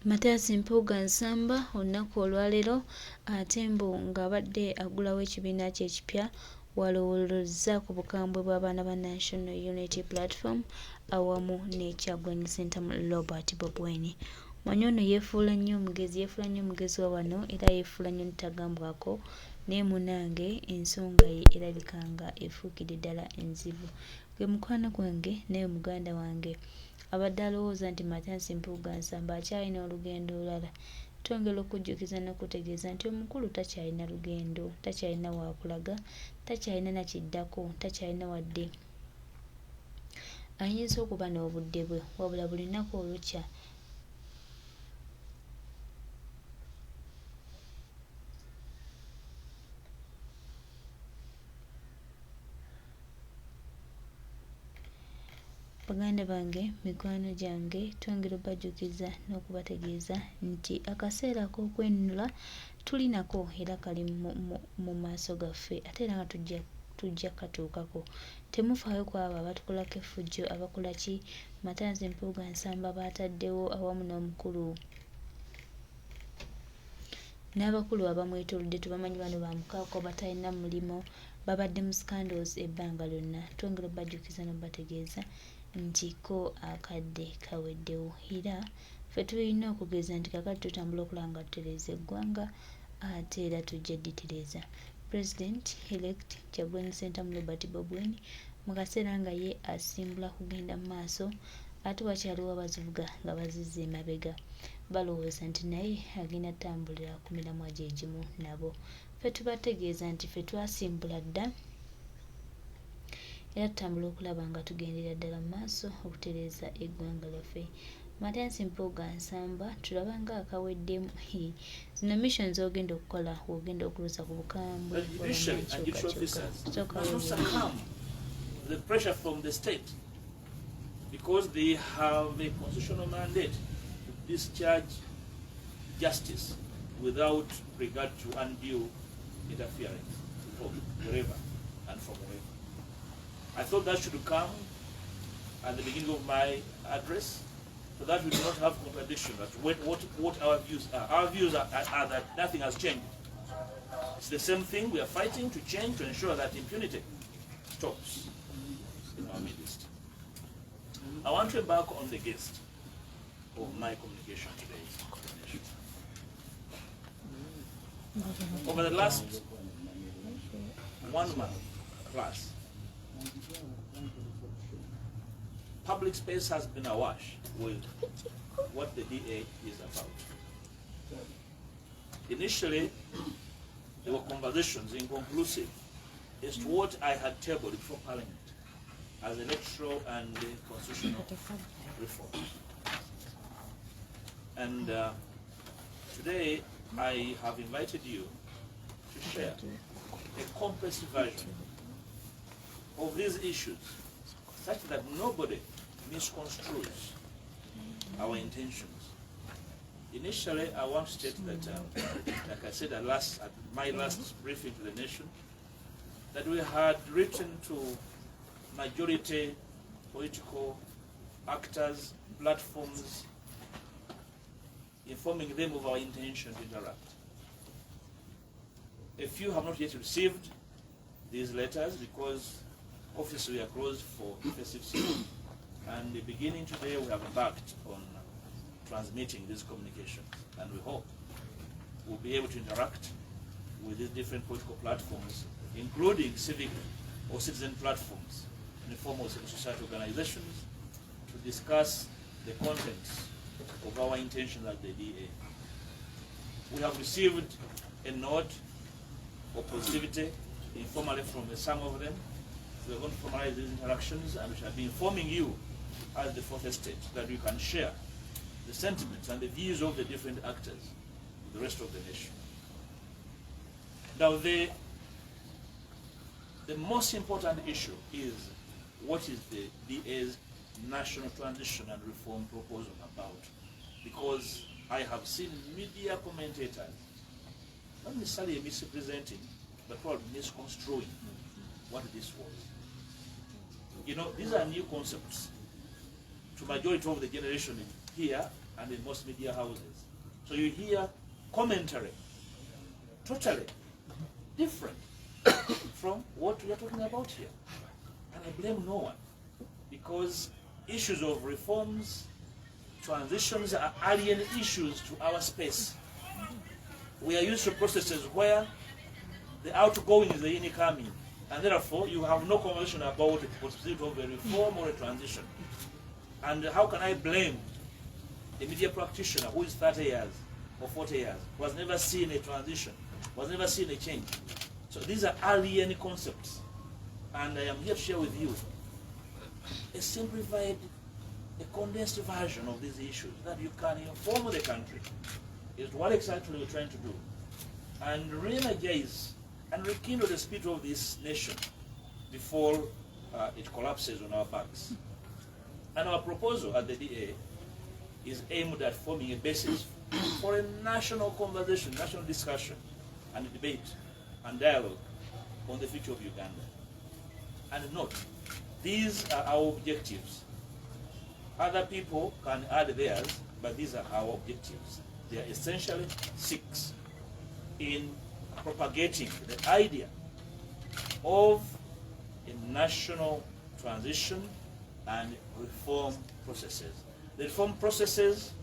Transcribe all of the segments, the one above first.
Mathias Mpuga nsamba olunaku olwaleero ate mbu ng'abadde agulawo ekibiina kye ekipya walowolozza ku bukambwe bw'abaana ba National Unity Platform awamu ne Kyagulanyi Ssentamu Robert Bobi. Manyi ono yeefuula nnyo omugezi wa wano era yeefuula nnyo ntagambwako naye munange ensonga ye erabika nga efuukidde ddala enzibu. Gwe mukwano gwange naye muganda wange abadde alowooza nti Mathias Mpuga nsamba akyalina olugendo olulala. Twongera okujjukiza n'okutegeeza nti omukulu takyalina lugendo, takyalina waakulaga, takyalina na kiddako, takyalina wadde ayinza okuba n'obudde bwe, wabula buli lunaku olukya baganda bange, mikwano gyange, twongera obajjukiza n'okubategeeza nti akaseera ak'okwenunula tulinako era kali mu maaso gaffe ate era nga tujja katuukako. Temufaayo ku abo abatukolako effujjo abakola ki Mathias Mpuga nsamba baataddewo awamu n'omukulu n'abakulu abamwetoolodde. Tubamanyi bano bamukaako batalina mulimo, babadde mu scandals ebbanga lyonna. Twongera obajjukiza n'obategeeza nti ko akadde kaweddewo era ffe tulina okugeza nti kakati tutambula okulaba nga tutereeza eggwanga ate era tujja dditereeza. President elect Kyagulanyi Ssentamu Robert Bobi mu kaseera nga ye asimbula kugenda mu maaso ate wakyaliwo abazivuga nga bazizza emabega balowooza nti naye agenda tambulira ku miramwa gye egimu nabo. Ffe tubategeeza nti ffe twasimbula dda era tutambula okulaba nga tugendera ddala mu maaso okutereeza eggwanga lyaffe. Mathias Mpuga nsamba tulaba nga akaweddemu zino missions ogenda okukola ogenda okuluza ku bukambwe the pressure from the state because they have a constitutional mandate to discharge justice without regard to undue interference from wherever and from wherever. I thought that should come at the beginning of my address so that we do not have contradiction as to what our views are. Our views are that nothing has changed. It's the same thing we are fighting to change to ensure that impunity stops in our midst. I want to embark on the gist of my communication today. Over the last 1 month plus, public space has been awash with what the DA is about. Initially, there were conversations inconclusive as to what I had tabled before Parliament as electoral and constitutional reform. And today, I have invited you to share a comprehensive version of these issues such that nobody misconstrues our intentions. Initially, I want to state that, like I said at my last briefing to the nation, that we had written to majority political actors, platforms, informing them of our intention to interact. A few have not yet received these letters because offices were closed for festive season. And beginning today, we have embarked on transmitting these communications. And we hope we'll be able to interact with these different political platforms, including civic or citizen platforms in the form of civil society organizations, to discuss the contents of our intentions at the DA. We have received a note of positivity informally from some of them. We are going to formalize these interactions, and we shall be informing you as the fourth estate so that you can share the sentiments and the views of the different actors with the rest of the nation. Now, the most important issue is what is the DA's national transition and reform proposal about? Because I have seen media commentators not necessarily misrepresenting, but probably misconstruing what this was. You know, these are new concepts to majority of the generation here and in most media houses. So you hear commentary totally different from what we are talking about here. And I blame no one, because issues of reforms, transitions are alien issues to our space. We are used to processes where the outgoing is the incoming, and therefore you have no conversation about the possibility of a reform or a transition. And how can I blame a media practitioner who is 30 years or 40 years, who has never seen a transition, who has never seen a change? So these are alien concepts, and I am here to share with you a simplified, a condensed version of these issues that you can inform the country is what exactly we're trying to do, and re-energize and rekindle the spirit of this nation before it collapses on our backs. And our proposal at the DA is aimed at forming a basis for a national conversation, national discussion, and debate and dialogue on the future of Uganda. And note, these are our objectives. Other people can add theirs, but these are our objectives. They are essentially 6 in propagating the idea of a national transition and reform processes. The reform processes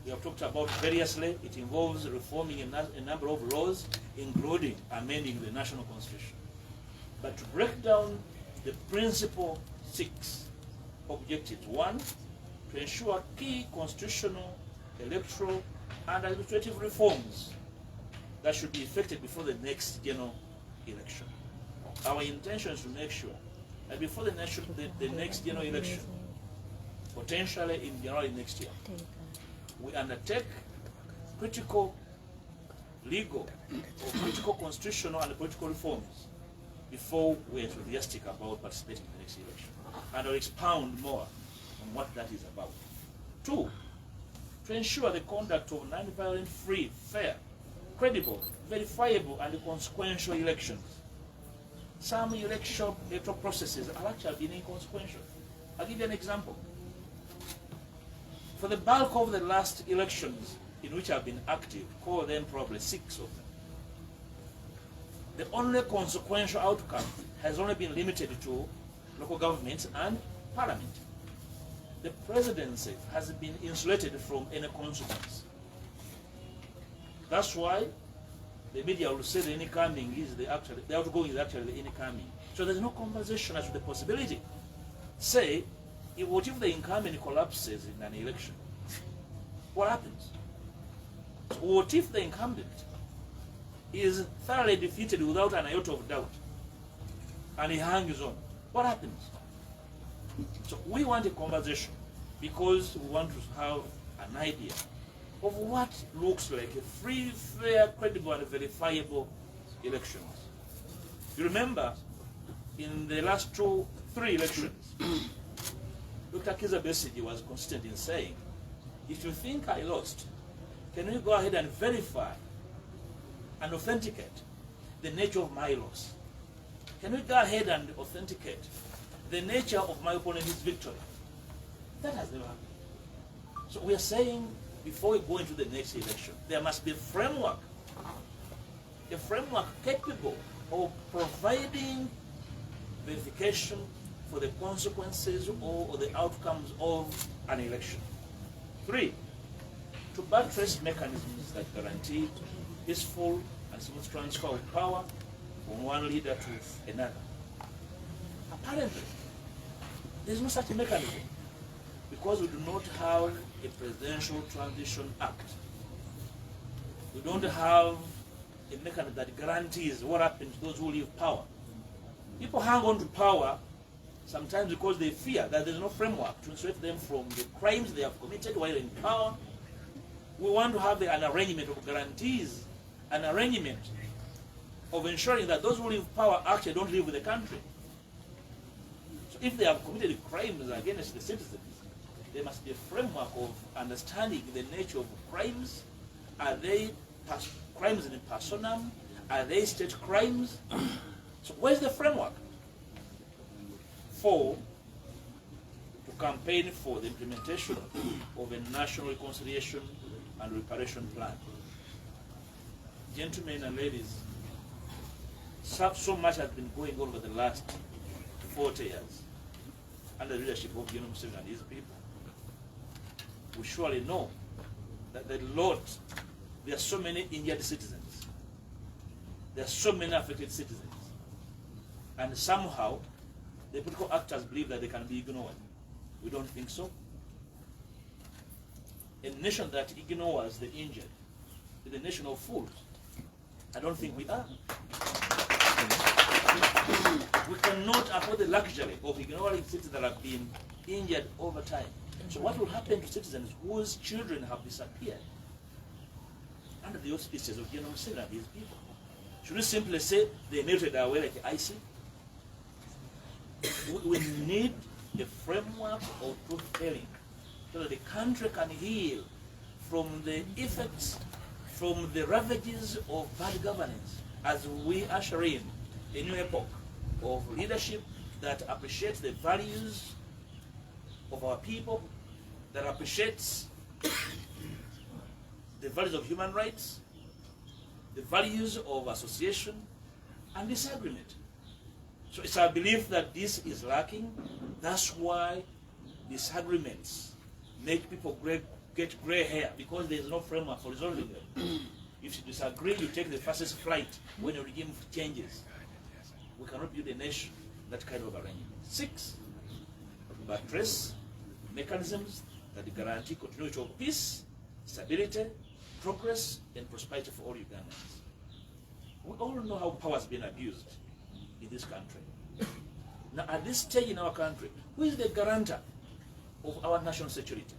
we have talked about variously. It involves reforming a number of laws, including amending the national constitution. But to break down the principal 6 objectives: 1, to ensure key constitutional, electoral, and administrative reforms that should be effected before the next general election. Our intention is to make sure that before the next general election, potentially in January next year, we undertake critical legal or critical constitutional and political reforms before we're enthusiastic about participating in the next election. And I'll expound more on what that is about. 2, to ensure the conduct of non-violent, free, fair, credible, verifiable, and consequential elections. Some electoral processes are actually being inconsequential. I'll give you an example. For the bulk of the last elections in which I've been active, call them probably 6 of them, the only consequential outcome has only been limited to local governments and parliament. The presidency has been insulated from any consequence. That's why the media will say the incoming is the outgoing is actually the incoming. So there's no conversation as to the possibility. Say, what if the incumbent collapses in an election? What happens? So what if the incumbent is thoroughly defeated without an iota of doubt, and he hangs on? What happens? So we want a conversation because we want to have an idea of what looks like a free, fair, credible, and verifiable elections. You remember, in the last 3 elections, Dr. Kizza Besigye was consistent in saying, if you think I lost, can you go ahead and verify and authenticate the nature of my loss? Can we go ahead and authenticate the nature of my opponent's victory? That has never happened. So we are saying, before we go into the next election, there must be a framework capable of providing verification for the consequences or the outcomes of an election. 3, to buttress mechanisms that guarantee peaceful and smooth transfer of power from one leader to another. Apparently, there is no such mechanism because we do not have a Presidential Transition Act. We don't have a mechanism that guarantees what happens to those who leave power. People hang on to power sometimes because they fear that there's no framework to insulate them from the crimes they have committed while in power. We want to have an arrangement of guarantees, an arrangement of ensuring that those who leave power actually don't live with the country. So if they have committed crimes against the citizens, there must be a framework of understanding the nature of crimes. Are they crimes in personam? Are they state crimes? So where's the framework? 4, to campaign for the implementation of a national reconciliation and reparation plan. Gentlemen and ladies, so much has been going on over the last 40 years under the leadership of Yanni and his people. We surely know that there are so many injured citizens. There are so many affected citizens. And somehow, the political actors believe that they can be ignored. We don't think so. A nation that ignores the injured is a nation of fools. I don't think we are. We cannot afford the luxury of ignoring citizens that have been injured over time. So what will happen to citizens whose children have disappeared under the auspices of Yanni and his people? Should we simply say they melted away like ice? We need a framework of truth-telling so that the country can heal from the effects, from the ravages of bad governance as we usher in a new epoch of leadership that appreciates the values of our people, that appreciates the values of human rights, the values of association and disagreement. So it's our belief that this is lacking. That's why disagreements make people get gray hair, because there is no framework for resolving them. If you disagree, you take the fastest flight when your regime changes. We cannot build a nation that kind of arrangement. 6, buttress mechanisms that guarantee continuity of peace, stability, progress, and prosperity for all Ugandans. We all know how power has been abused in this country. Now, at this stage in our country, who is the guarantor of our national security?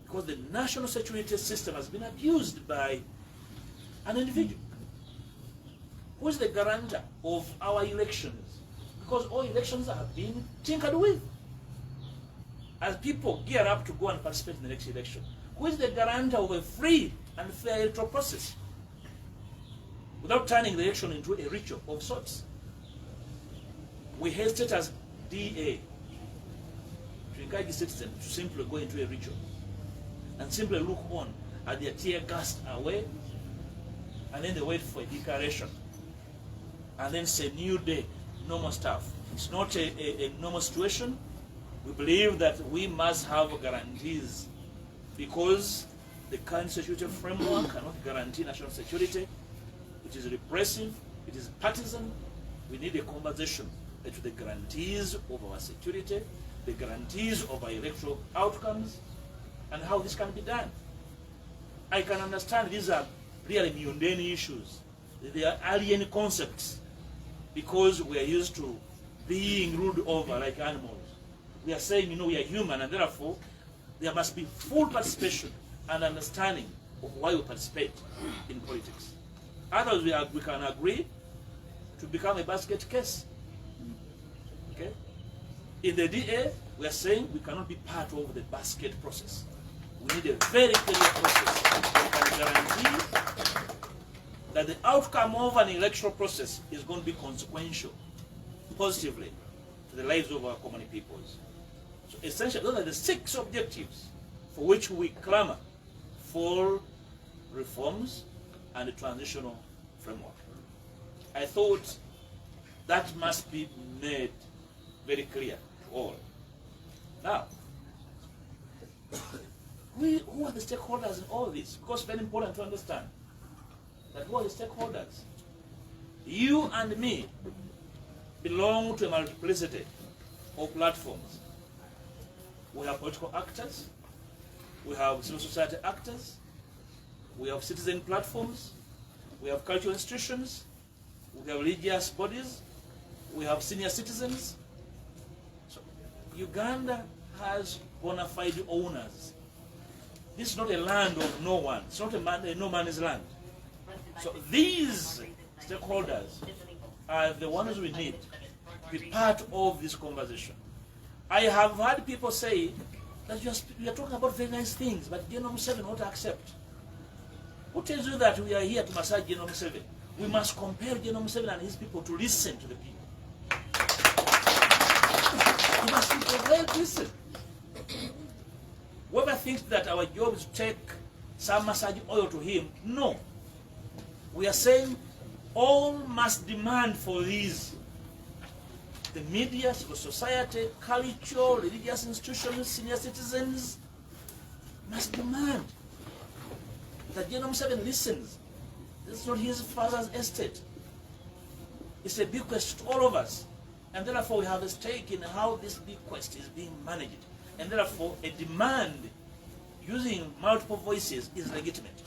Because the national security system has been abused by an individual. Who is the guarantor of our elections? Because all elections have been tinkered with. As people gear up to go and participate in the next election, who is the guarantor of a free and fair electoral process without turning the election into a ritual of sorts? We hesitate as DA to encourage citizens to simply go into a ritual and simply look on at their tear gassed away, and then they wait for a declaration, and then say new day, normal stuff. It's not a normal situation. We believe that we must have guarantees, because the current security framework cannot guarantee national security. It is repressive, it is partisan. We need a conversation to the guarantees of our security, the guarantees of our electoral outcomes, and how this can be done. I can understand these are really mundane issues. They are alien concepts, because we are used to being ruled over like animals. We are saying, you know, we are human, and therefore there must be full participation and understanding of why we participate in politics. Otherwise, we can agree to become a basket case. Okay? In the DA, we are saying we cannot be part of the basket process. We need a very clear process that can guarantee that the outcome of an electoral process is going to be consequential, positively, to the lives of our common peoples. So essentially, those are the 6 objectives for which we clamor for reforms and a transitional framework. I thought that must be made very clear to all. Now, who are the stakeholders in all this? Because it's very important to understand that who are the stakeholders? You and me belong to a multiplicity of platforms. We have political actors, we have civil society actors, we have citizen platforms, we have cultural institutions, we have religious bodies, we have senior citizens. So Uganda has bona fide owners. This is not a land of no one. It's not a no man's land. So these stakeholders are the ones we need to be part of this conversation. I have heard people say that you are talking about very nice things, but General Museveni won't accept. Who tells you that we are here to massage General Museveni? We must compel General Museveni and his people to listen to the people. We must listen. Whoever thinks that our job is to take some massage oil to him, no. We are saying all must demand for these. The media, civil society, cultural, religious institutions, senior citizens must demand that General Museveni listens. This is not his father's estate. It's a bequest to all of us. And therefore we have a stake in how this bequest is being managed. And therefore a demand using multiple voices is legitimate.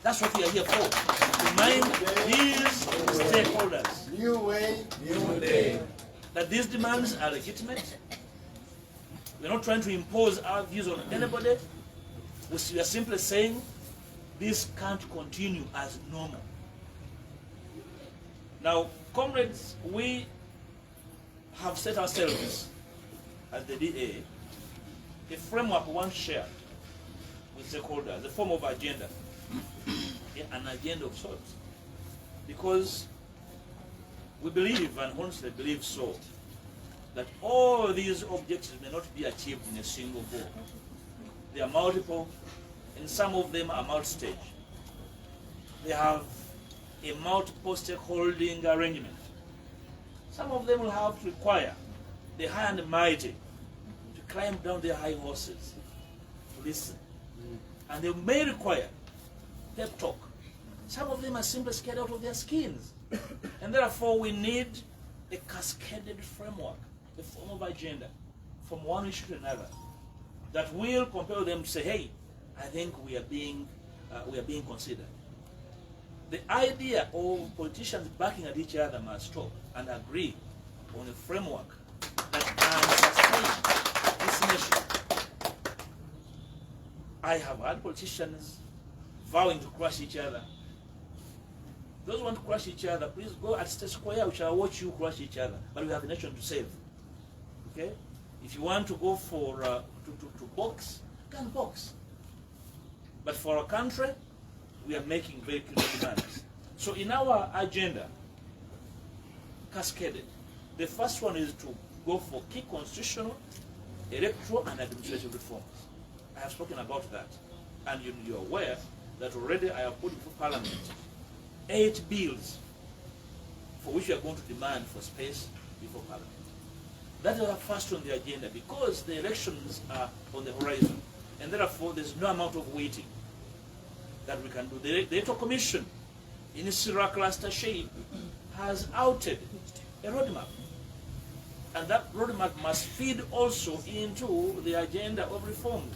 That's what we are here for. To remind these stakeholders New way, new day. that these demands are legitimate. We're not trying to impose our views on anybody. We are simply saying this can't continue as normal. Now, comrades, we have set ourselves as the DA a framework once shared with stakeholders, a form of agenda, an agenda of sorts, because we believe, and honestly believe so, that all these objectives may not be achieved in a single goal. They are multiple, and some of them are multi-stage. They have a multiple stakeholding arrangement. Some of them will have to require the high and the mighty to climb down their high horses to listen. And they may require pep talk. Some of them are simply scared out of their skins. And therefore we need a cascaded framework, a form of agenda from one issue to another that will compel them to say, hey, I think we are being considered. The idea of politicians backing at each other must stop and agree on a framework that can sustain this nation. I have had politicians vowing to crush each other. Those who want to crush each other, please go at State Square, we shall watch you crush each other. But we have a nation to save. Okay? If you want to go for to box, you can box. But for our country, we are making very clear demands. So in our agenda, cascaded, the first one is to go for key constitutional, electoral, and administrative reforms. I have spoken about that. And you're aware that already I have put before Parliament 8 bills for which we are going to demand for space before Parliament. That is our first on the agenda because the elections are on the horizon. And therefore, there's no amount of waiting that we can do. The Electoral Commission, in its lackluster shape, has outed a roadmap. And that roadmap must feed also into the agenda of reforms.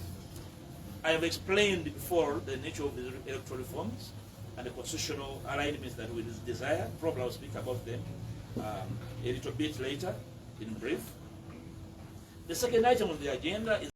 I have explained before the nature of the electoral reforms and the constitutional alignments that we desire. Probably I'll speak about them a little bit later, in brief. The second item on the agenda is